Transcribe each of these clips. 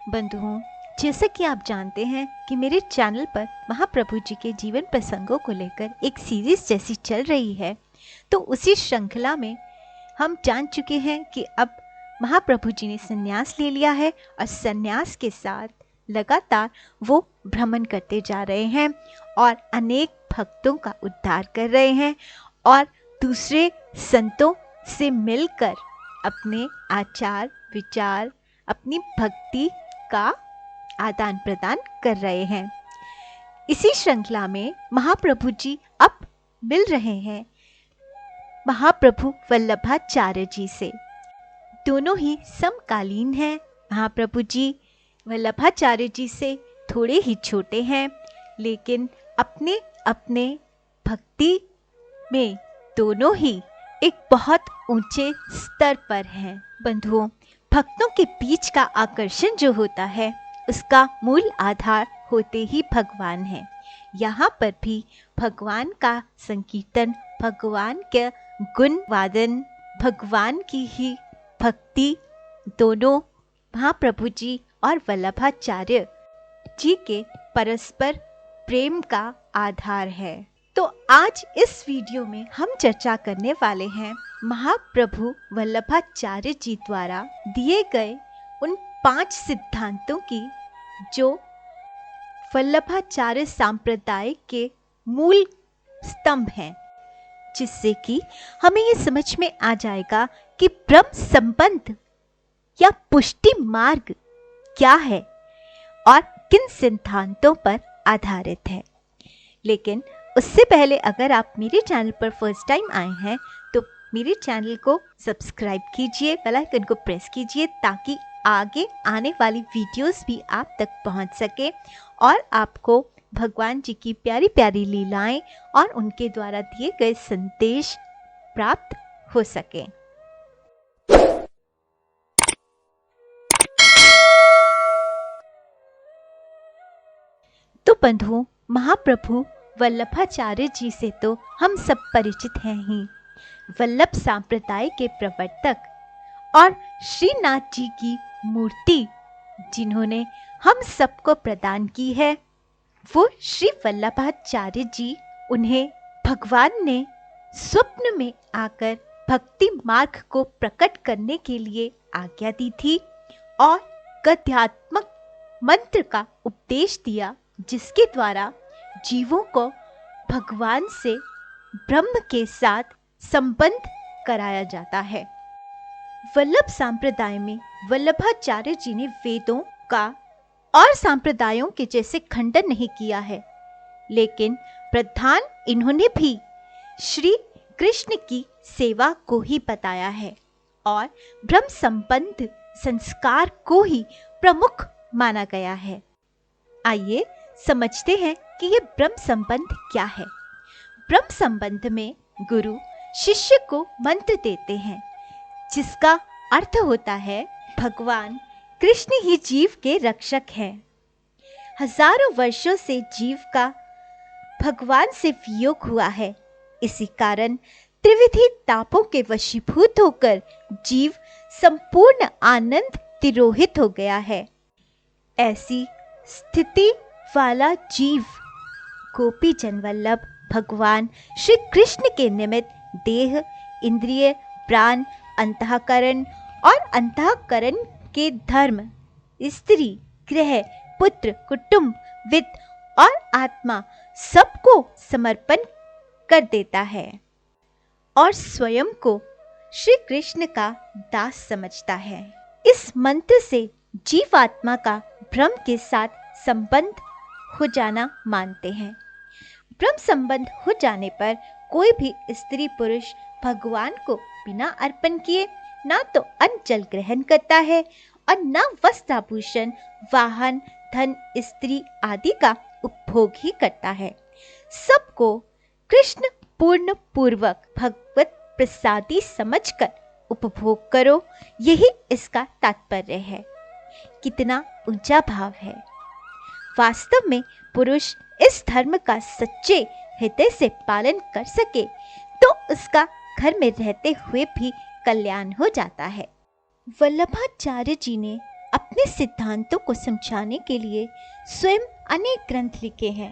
बंधुओं, जैसा कि आप जानते हैं कि मेरे चैनल पर महाप्रभु जी के जीवन प्रसंगों को लेकर एक सीरीज जैसी चल रही है, तो उसी श्रृंखला में हम जान चुके हैं कि अब महाप्रभु जी ने संन्यास ले लिया है और संन्यास के साथ लगातार वो भ्रमण करते जा रहे हैं और अनेक भक्तों का उद्धार कर रहे हैं और दूसरे संतों से मिलकर अपने आचार विचार, अपनी भक्ति का आदान प्रदान कर रहे हैं। इसी श्रृंखला में महाप्रभु जी अब मिल रहे हैं महाप्रभु वल्लभाचार्य जी से। दोनों ही समकालीन हैं। महाप्रभु जी वल्लभाचार्य जी से थोड़े ही छोटे हैं, लेकिन अपने अपने भक्ति में दोनों ही एक बहुत ऊंचे स्तर पर हैं। बंधुओं, भक्तों के बीच का आकर्षण जो होता है उसका मूल आधार होते ही भगवान है। यहाँ पर भी भगवान का संकीर्तन, भगवान के गुण वादन, भगवान की ही भक्ति दोनों महाप्रभु जी और वल्लभाचार्य जी के परस्पर प्रेम का आधार है। तो आज इस वीडियो में हम चर्चा करने वाले हैं महाप्रभु वल्लभाचार्य जी द्वारा दिए गए उन 5 सिद्धांतों की जो वल्लभाचार्य संप्रदाय के मूल स्तंभ हैं, जिससे कि हमें ये समझ में आ जाएगा कि ब्रह्म संबंध या पुष्टि मार्ग क्या है और किन सिद्धांतों पर आधारित है। लेकिन उससे पहले अगर आप मेरे चैनल पर फर्स्ट टाइम आए हैं तो मेरे चैनल को सब्सक्राइब कीजिए, बेल आइकन को प्रेस कीजिए ताकि आगे आने वाली वीडियोस भी आप तक पहुंच सके और आपको भगवान जी की प्यारी प्यारी लीलाएं और उनके द्वारा दिए गए संदेश प्राप्त हो सके। तो बंधुओं, महाप्रभु वल्लभाचार्य जी से तो हम सब परिचित हैं ही। वल्लभ संप्रदाय के प्रवर्तक और श्रीनाथ जी की मूर्ति जिन्होंने हम सबको प्रदान की है, वो श्री वल्लभाचार्य जी। उन्हें भगवान ने स्वप्न में आकर भक्ति मार्ग को प्रकट करने के लिए आज्ञा दी थी और गद्यात्मक मंत्र का उपदेश दिया, जिसके द्वारा जीवों को भगवान से ब्रह्म के साथ संबंध कराया जाता है। वल्लभ संप्रदाय में वल्लभाचार्य जी ने वेदों का और संप्रदायों के जैसे खंडन नहीं किया है, लेकिन प्रधान इन्होंने भी श्री कृष्ण की सेवा को ही बताया है और ब्रह्म संबंध संस्कार को ही प्रमुख माना गया है। आइए समझते हैं कि ये ब्रह्म संबंध क्या है। ब्रह्म संबंध में गुरु शिष्य को मंत्र देते हैं, जिसका अर्थ होता है भगवान कृष्ण ही जीव के रक्षक हैं। हजारों वर्षों से जीव का भगवान से वियोग हुआ है। इसी कारण त्रिविधि तापों के वशीभूत होकर जीव संपूर्ण आनंद तिरोहित हो गया है। ऐसी स्थिति वाला जीव गोपी जन वल्लभ भगवान श्री कृष्ण के निमित्त देह, इंद्रिय, प्राण, अंतःकरण और अंतःकरण के धर्म, स्त्री, गृह, पुत्र, कुटुंब, वित्त और आत्मा सबको समर्पण कर देता है और स्वयं को श्री कृष्ण का दास समझता है। इस मंत्र से जीवात्मा का ब्रह्म के साथ संबंध हो जाना मानते हैं। ब्रह्म संबंध हो जाने पर कोई भी स्त्री पुरुष भगवान को बिना अर्पण किए ना तो अन्न जल ग्रहण करता है और न वस्त्राभूषण, वाहन, धन, स्त्री आदि का उपभोग ही करता है। सबको कृष्ण पूर्ण पूर्वक भगवत प्रसादी समझकर उपभोग करो, यही इसका तात्पर्य है। कितना ऊंचा भाव है। वास्तव में पुरुष इस धर्म का सच्चे हृदय से पालन कर सके तो उसका घर में रहते हुए भी कल्याण हो जाता है। वल्लभाचार्य जी ने अपने सिद्धांतों को समझाने के लिए स्वयं अनेक ग्रंथ लिखे हैं।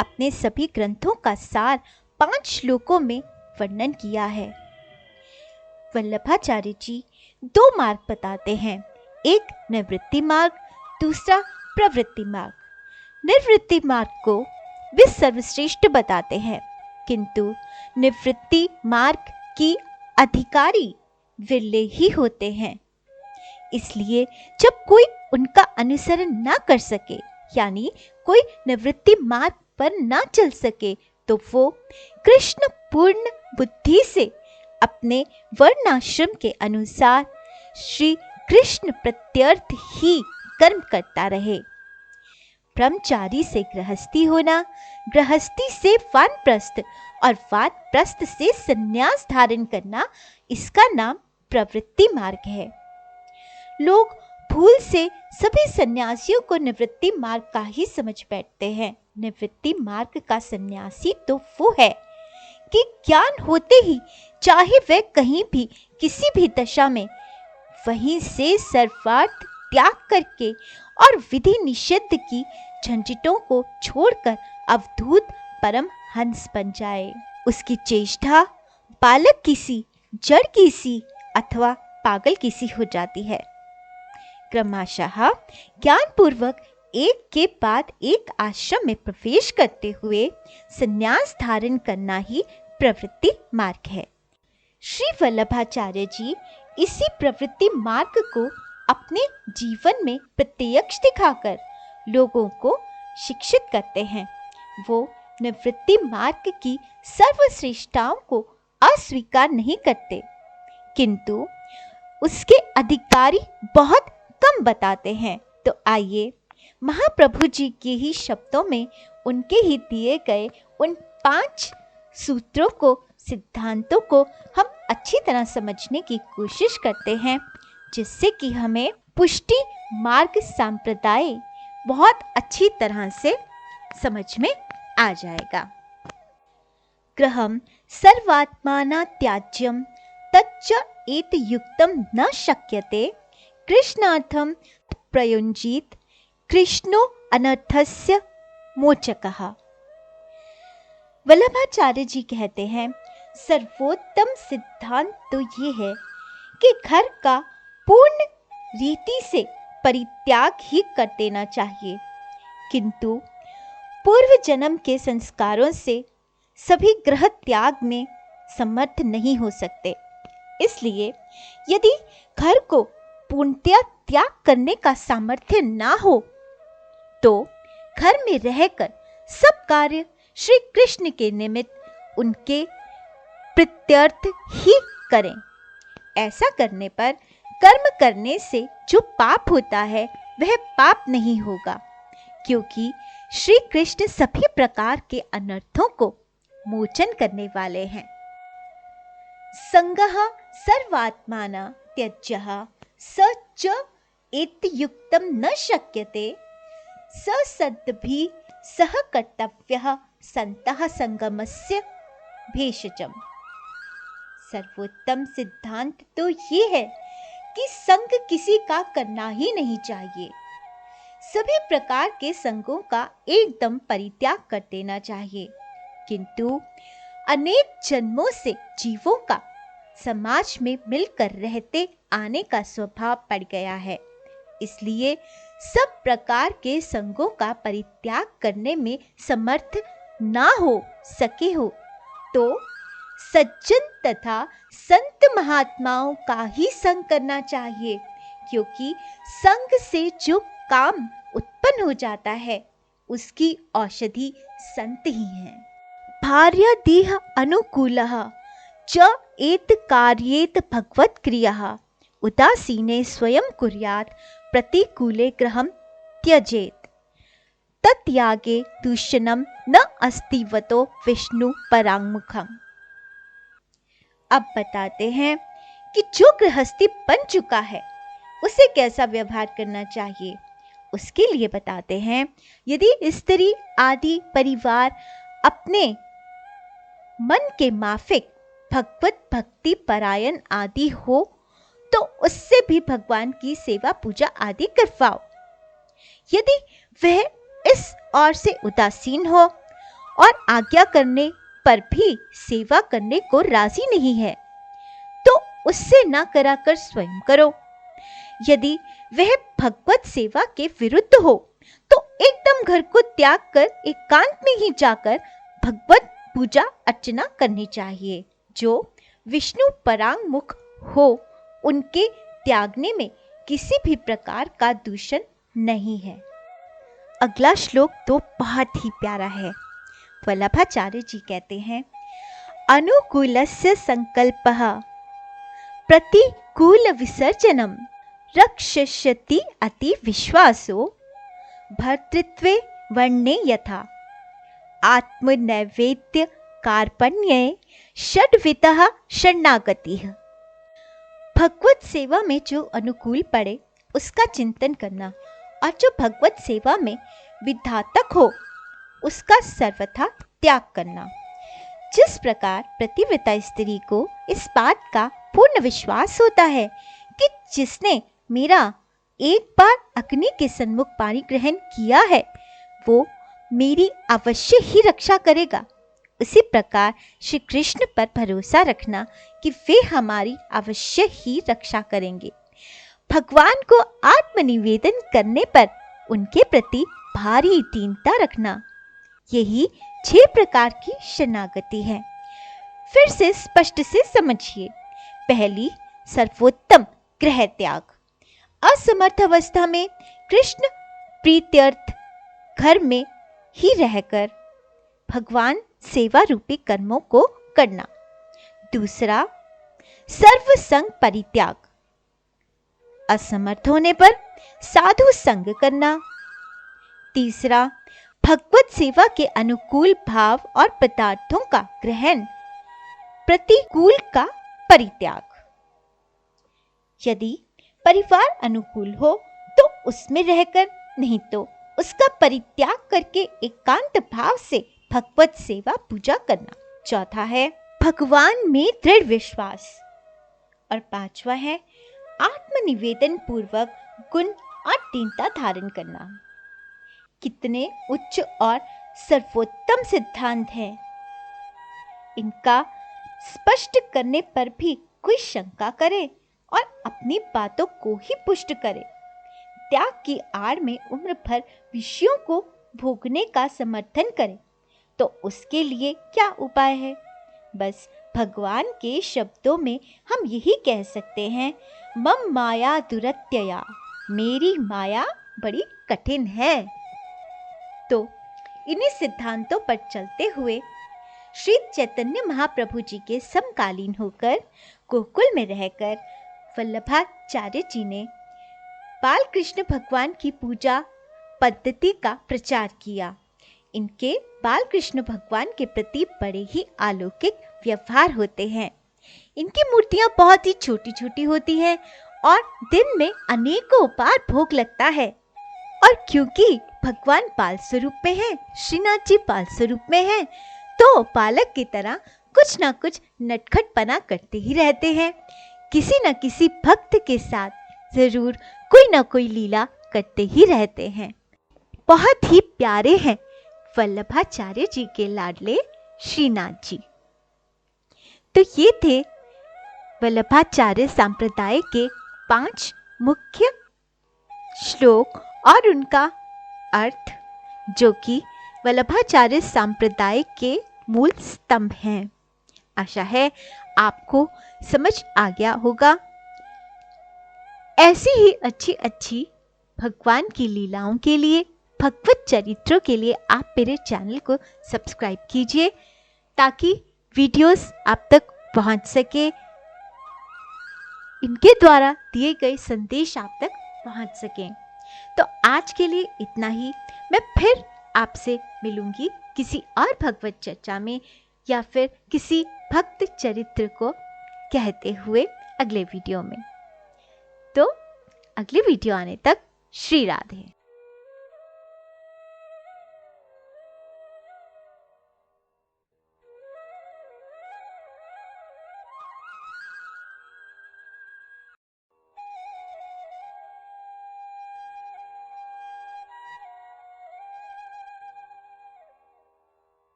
अपने सभी ग्रंथों का सार 5 श्लोकों में वर्णन किया है। वल्लभाचार्य जी 2 मार्ग बताते हैं, एक निवृत्ति मार्ग, दूसरा प्रवृत्ति मार्ग। निवृत्ति मार्ग को वे सर्वश्रेष्ठ बताते हैं, किंतु निवृत्ति मार्ग की अधिकारी विरले ही होते हैं। इसलिए जब कोई उनका अनुसरण ना कर सके, यानी कोई निवृत्ति मार्ग पर ना चल सके, तो वो कृष्ण पूर्ण बुद्धि से अपने वर्णाश्रम के अनुसार श्री कृष्ण प्रत्यर्थ ही कर्म करता रहे। ब्रह्मचारी से गृहस्थी होना, गृहस्थी से वानप्रस्थ और वानप्रस्थ से संन्यास धारण करना, इसका नाम प्रवृत्ति मार्ग है। लोग भूल से सभी सन्यासियों को निवृत्ति मार्ग का ही समझ बैठते हैं। निवृत्ति मार्ग का सन्यासी तो वो है कि ज्ञान होते ही चाहे वह कहीं भी किसी भी दशा में वहीं से सर्वार्थ त्याग करके और विधि निषिद्ध की झंझटों को छोड़कर अवधूत परम हंस बन जाए। उसकी चेष्टा बालक की सी, जड़ की सी अथवा पागल की सी हो जाती है। क्रमशः ज्ञान पूर्वक एक के बाद एक आश्रम में प्रवेश करते हुए संन्यास धारण करना ही प्रवृत्ति मार्ग है। श्री वल्लभाचार्य जी इसी प्रवृत्ति मार्ग को अपने जीवन में प्रत्यक्ष दिखाकर लोगों को शिक्षित करते हैं। वो निवृत्ति मार्ग की सर्वश्रेष्ठताओं को अस्वीकार नहीं करते, किंतु उसके अधिकारी बहुत कम बताते हैं। तो आइए महाप्रभु जी के ही शब्दों में उनके ही दिए गए उन 5 सूत्रों को, सिद्धांतों को हम अच्छी तरह समझने की कोशिश करते हैं, जिससे कि हमें पुष्टि मार्ग संप्रदाय बहुत अच्छी तरह से समझ में आ जाएगा। ग्रहम सर्वात्माना त्याज्यम तच्च एत युक्तम न शक्यते कृष्णार्थम प्रयुञ्जीत कृष्णो अनर्थस्य मोचकः। वल्लभाचार्य जी कहते हैं, सर्वोत्तम सिद्धांत तो ये है कि घर का पूर्ण रीति से परित्याग ही कर देना चाहिए, किंतु पूर्व जन्म के संस्कारों से सभी गृह त्याग में समर्थ नहीं हो सकते। इसलिए यदि घर को पूर्णतया त्याग करने का सामर्थ्य ना हो, तो घर में रहकर सब कार्य श्री कृष्ण के निमित्त उनके प्रत्यर्थ ही करें। ऐसा करने पर कर्म करने से जो पाप होता है वह पाप नहीं होगा, क्योंकि श्री कृष्ण सभी प्रकार के अनर्थों को मोचन करने वाले हैं। संगः सर्वात्माना त्यज्यः स च एत युक्तम न शक्यते स सद्भिः सह कर्तव्यः संतः संगमस्य भेषजम्। सर्वोत्तम सिद्धांत तो ये है कि संग किसी का करना ही नहीं चाहिए। सभी प्रकार के संगों का एकदम परित्याग कर देना चाहिए, किंतु अनेक जन्मों से जीवों का समाज में मिलकर रहते आने का स्वभाव पड़ गया है। इसलिए सब प्रकार के संगों का परित्याग करने में समर्थ ना हो सके हो तो सज्जन तथा संत महात्माओं का ही संग करना चाहिए, क्योंकि संग से जो काम उत्पन्न हो जाता है उसकी औषधि संत ही है। भार्य देह अनुकूलः च एत कार्येत भगवत क्रियाः उदासीने स्वयं कुर्यात् प्रतिकूले गृहं त्यजेत् तत्यागे दूषणं न अस्तिवतो विष्णु पराङ्मुखम्। अब बताते हैं कि जो गृहस्थी बन चुका है उसे कैसा व्यवहार करना चाहिए। उसके लिए बताते हैं, यदि स्त्री आदि परिवार अपने मन के माफिक भगवत भक्ति परायण आदि हो तो उससे भी भगवान की सेवा पूजा आदि करवाओ। यदि वह इस ओर से उदासीन हो और आज्ञा करने पर भी सेवा करने को राजी नहीं है, तो उससे ना कराकर स्वयं करो। यदि वह भगवत सेवा के विरुद्ध हो, तो एकदम घर को त्याग कर एकांत में ही जाकर भगवत पूजा अर्चना करनी चाहिए। जो विष्णु परांगमुख हो, उनके त्यागने में किसी भी प्रकार का दूषण नहीं है। अगला श्लोक तो बहुत ही प्यारा है। वल्लभाचार्य जी कहते हैं, अनुकूलस्य संकल्पः प्रतिकूल विसर्जनम रक्षष्यति अति विश्वासो भर्तृत्वे वर्णे यथा आत्मनैवेद्य कार्पण्ये षड्वितः शरणागतिः। भगवत सेवा में जो अनुकूल पड़े उसका चिंतन करना, और जो भगवत सेवा में विधातक हो उसका सर्वथा त्याग करना। जिस प्रकार प्रतिव्रता स्त्री को इस बात का पूर्ण विश्वास होता है कि जिसने मेरा एक बार अग्नि के सन्मुख पानी ग्रहण किया है, वो मेरी अवश्य ही रक्षा करेगा, उसी प्रकार श्री कृष्ण पर भरोसा रखना कि वे हमारी अवश्य ही रक्षा करेंगे। भगवान को आत्मनिवेदन करने पर उनके प्रति भारी दीनता रखना, यही 6 प्रकार की शरणागति है। फिर से स्पष्ट से समझिए। पहली, सर्वोत्तम गृह त्याग। असमर्थ अवस्था में कृष्ण प्रीत्यर्थ घर में ही रहकर भगवान सेवा रूपी कर्मों को करना। दूसरा, सर्व संग परित्याग। असमर्थ होने पर साधु संग करना। तीसरा, भगवत सेवा के अनुकूल भाव और पदार्थों का ग्रहण, प्रतिकूल का परित्याग। यदि परिवार अनुकूल हो तो उसमें रहकर, नहीं तो उसका परित्याग करके एकांत भाव से भगवत सेवा पूजा करना। चौथा है भगवान में दृढ़ विश्वास, और पांचवा है आत्मनिवेदन पूर्वक गुण और दीनता धारण करना। कितने उच्च और सर्वोत्तम सिद्धांत हैं। इनका स्पष्ट करने पर भी कोई शंका करे और अपनी बातों को ही पुष्ट करे, त्याग की आड़ में उम्र भर विषयों को भोगने का समर्थन करे, तो उसके लिए क्या उपाय है? बस भगवान के शब्दों में हम यही कह सकते हैं, मम माया दुरत्यया, मेरी माया बड़ी कठिन है। तो इन्हीं सिद्धांतों पर चलते हुए श्री चैतन्य महाप्रभु जी के समकालीन होकर गोकुल में रहकर वल्लभाचार्य जी ने बाल कृष्ण भगवान की पूजा पद्धति का प्रचार किया। इनके बाल कृष्ण भगवान के प्रति बड़े ही अलौकिक व्यवहार होते हैं। इनकी मूर्तियां बहुत ही छोटी छोटी होती हैं और दिन में अनेकों बार भोग लगता है। और क्योंकि भगवान बाल स्वरूप में हैं, श्रीनाथ जी बाल स्वरूप में हैं, तो बालक की तरह कुछ ना कुछ नटखटपना करते ही रहते हैं। किसी न किसी भक्त के साथ जरूर कोई ना कोई लीला करते ही रहते हैं। बहुत ही प्यारे हैं वल्लभाचार्य जी के लाडले श्रीनाथ जी। तो ये थे वल्लभाचार्य संप्रदाय के 5 मुख्य श्लोक और उनका अर्थ, जो कि वल्लभाचार्य संप्रदाय के मूल स्तंभ हैं। आशा है आपको समझ आ गया होगा। ऐसी ही अच्छी अच्छी भगवान की लीलाओं के लिए, भगवत चरित्रों के लिए आप मेरे चैनल को सब्सक्राइब कीजिए, ताकि वीडियोस आप तक पहुंच सके, इनके द्वारा दिए गए संदेश आप तक पहुंच सकें। तो आज के लिए इतना ही। मैं फिर आपसे मिलूंगी किसी और भगवत चर्चा में, या फिर किसी भक्त चरित्र को कहते हुए अगले वीडियो में। तो अगले वीडियो आने तक श्री राधे।